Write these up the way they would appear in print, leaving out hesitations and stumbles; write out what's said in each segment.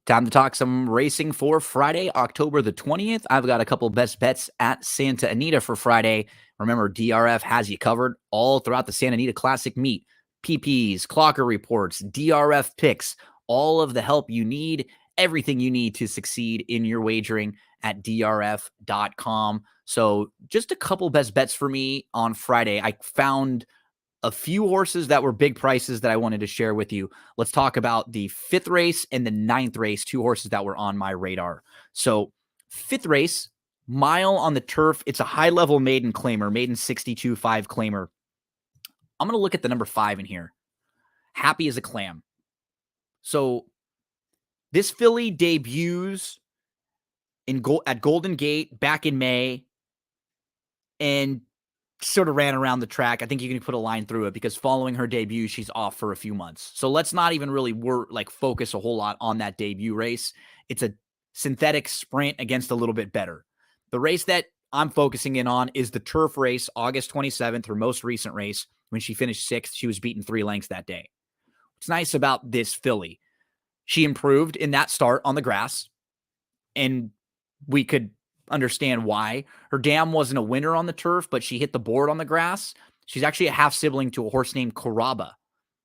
Time to talk some racing for Friday, October the 20th. I've got a couple best bets at Santa Anita for Friday. Remember, DRF has you covered all throughout the Santa Anita Classic meet. PPs, clocker reports, DRF picks, all of the help you need, everything you need to succeed in your wagering at drf.com. So just a couple best bets for me on Friday. I found a few horses that were big prices that I wanted to share with you. Let's talk about the 5th race and the 9th race, two horses that were on my radar. So 5th race, mile on the turf. It's a high-level maiden claimer, maiden 62.5 claimer. I'm going to look at the number 5 in here. Happy as a Clam. So this filly debuts at Golden Gate back in May and sort of ran around the track. I think you can put a line through it because following her debut, she's off for a few months. So let's not even really focus a whole lot on that debut race. It's a synthetic sprint against a little bit better. The race that I'm focusing in on is the turf race, August 27th, her most recent race. When she finished 6th, she was beaten 3 lengths that day. What's nice about this filly, she improved in that start on the grass, and we could understand why. Her dam wasn't a winner on the turf, but she hit the board on the grass. She's actually a half sibling to a horse named Caraba,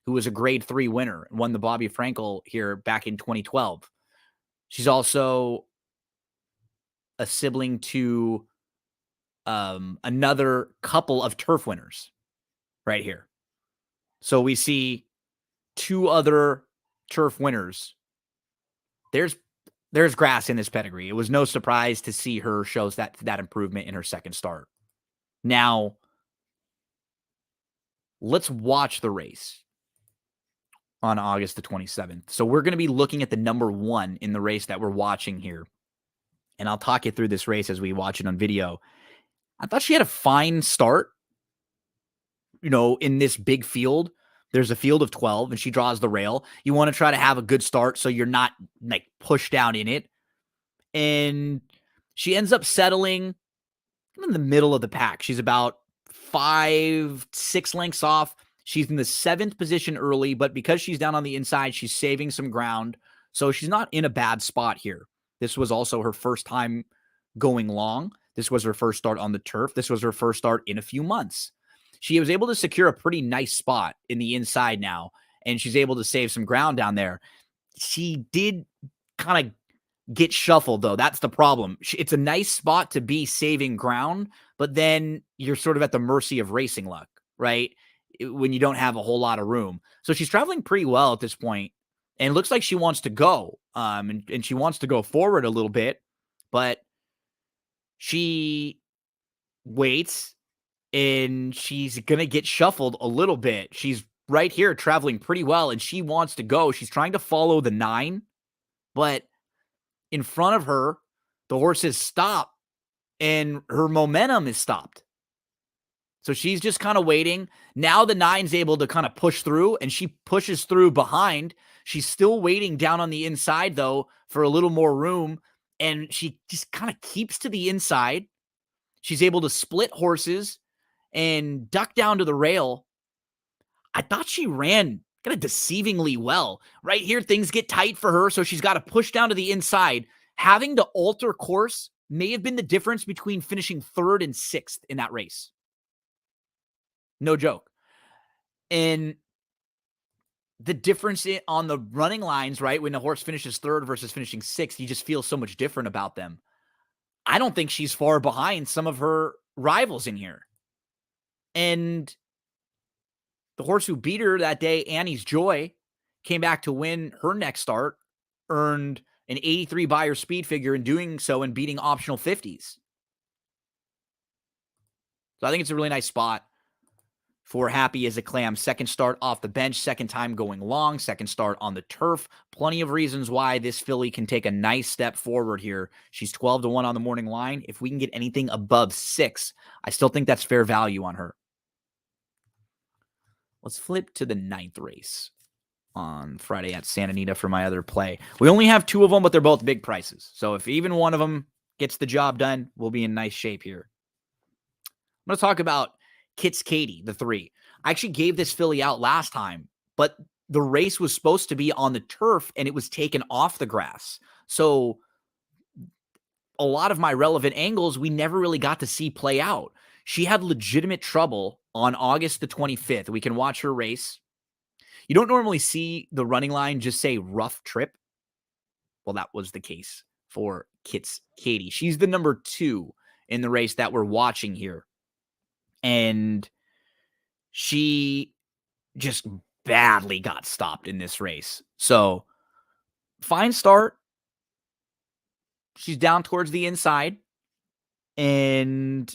who was a grade 3 winner and won the Bobby Frankel here back in 2012. She's also a sibling to another couple of turf winners right here. So we see 2 other turf winners. There's grass in this pedigree. It was no surprise to see her shows that improvement in her second start. Now, let's watch the race on August the 27th. So we're going to be looking at the number 1 in the race that we're watching here. And I'll talk you through this race as we watch it on video. I thought she had a fine start, in this big field. There's a field of 12, and she draws the rail. You want to try to have a good start so you're not, pushed down in it. And she ends up settling in the middle of the pack. She's about 5-6 lengths off. She's in the 7th position early, but because she's down on the inside, she's saving some ground. So she's not in a bad spot here. This was also her first time going long. This was her first start on the turf. This was her first start in a few months. She was able to secure a pretty nice spot in the inside now, and she's able to save some ground down there. She did kind of get shuffled, though. That's the problem. It's a nice spot to be saving ground, but then you're sort of at the mercy of racing luck, right? When you don't have a whole lot of room. So she's traveling pretty well at this point, and it looks like she wants to go, and she wants to go forward a little bit, but she waits, and she's going to get shuffled a little bit. She's right here traveling pretty well, and she wants to go. She's trying to follow the 9, but in front of her, the horses stop, and her momentum is stopped. So she's just kind of waiting. Now the 9's able to kind of push through, and she pushes through behind. She's still waiting down on the inside, though, for a little more room, and she just kind of keeps to the inside. She's able to split horses and duck down to the rail. I thought she ran kind of deceivingly well. Right here, things get tight for her, so she's got to push down to the inside. Having to alter course may have been the difference between finishing 3rd and 6th in that race. No joke. And the difference on the running lines, right, when the horse finishes 3rd versus finishing 6th, you just feel so much different about them. I don't think she's far behind some of her rivals in here. And the horse who beat her that day, Annie's Joy, came back to win her next start, earned an 83 Beyer speed figure in doing so and beating optional 50s. So I think it's a really nice spot for Happy as a Clam. Second start off the bench, second time going long, second start on the turf. Plenty of reasons why this filly can take a nice step forward here. She's 12-1 on the morning line. If we can get anything above 6, I still think that's fair value on her. Let's flip to the 9th race on Friday at Santa Anita for my other play. We only have 2 of them, but they're both big prices. So if even one of them gets the job done, we'll be in nice shape here. I'm going to talk about Kit's Katie, the 3. I actually gave this filly out last time, but the race was supposed to be on the turf and it was taken off the grass. So a lot of my relevant angles we never really got to see play out. She had legitimate trouble on August the 25th. We can watch her race. You don't normally see the running line just say rough trip. Well, that was the case for Kits Katie. She's the number 2 in the race that we're watching here. And she just badly got stopped in this race. So, fine start. She's down towards the inside. And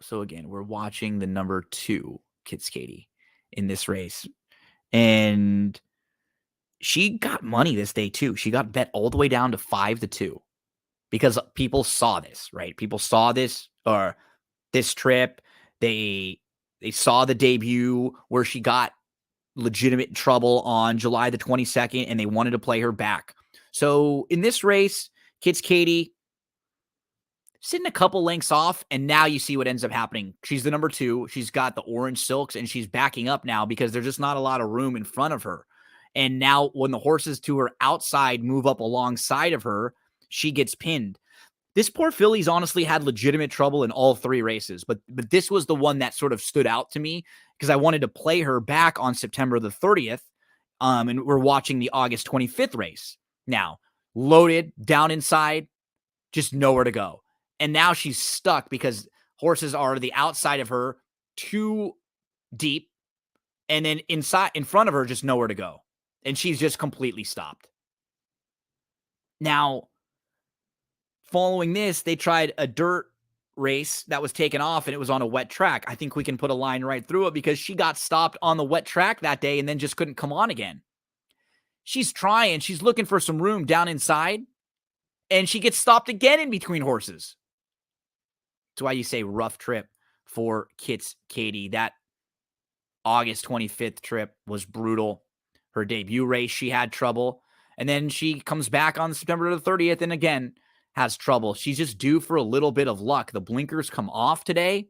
so, again, we're watching the number 2, Kits Katie, in this race. And she got money this day, too. She got bet all the way down to 5-2 because people saw this, right? People saw this or this trip. They saw the debut where she got legitimate trouble on July the 22nd, and they wanted to play her back. So in this race, Kits Katie sitting a couple lengths off, and now you see what ends up happening. She's the number 2. She's got the orange silks, and she's backing up now because there's just not a lot of room in front of her. And now when the horses to her outside move up alongside of her, she gets pinned. This poor filly's honestly had legitimate trouble in all 3 races, but this was the one that sort of stood out to me because I wanted to play her back on September the 30th, and we're watching the August 25th race. Now, loaded, down inside, just nowhere to go. And now she's stuck because horses are the outside of her too deep, and then in front of her, just nowhere to go. And she's just completely stopped. Now, following this, they tried a dirt race that was taken off, and it was on a wet track. I think we can put a line right through it because she got stopped on the wet track that day and then just couldn't come on again. She's trying. She's looking for some room down inside, and she gets stopped again in between horses. That's why you say rough trip for Kits Katie. That August 25th trip was brutal. Her debut race, she had trouble. And then she comes back on September the 30th and again has trouble. She's just due for a little bit of luck. The blinkers come off today.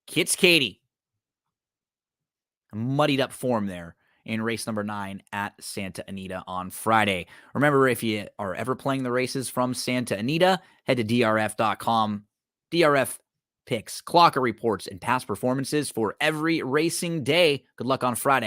Kits Katie. Muddied up form there in race number 9 at Santa Anita on Friday. Remember, if you are ever playing the races from Santa Anita, head to drf.com. DRF picks, clocker reports, and past performances for every racing day. Good luck on Friday.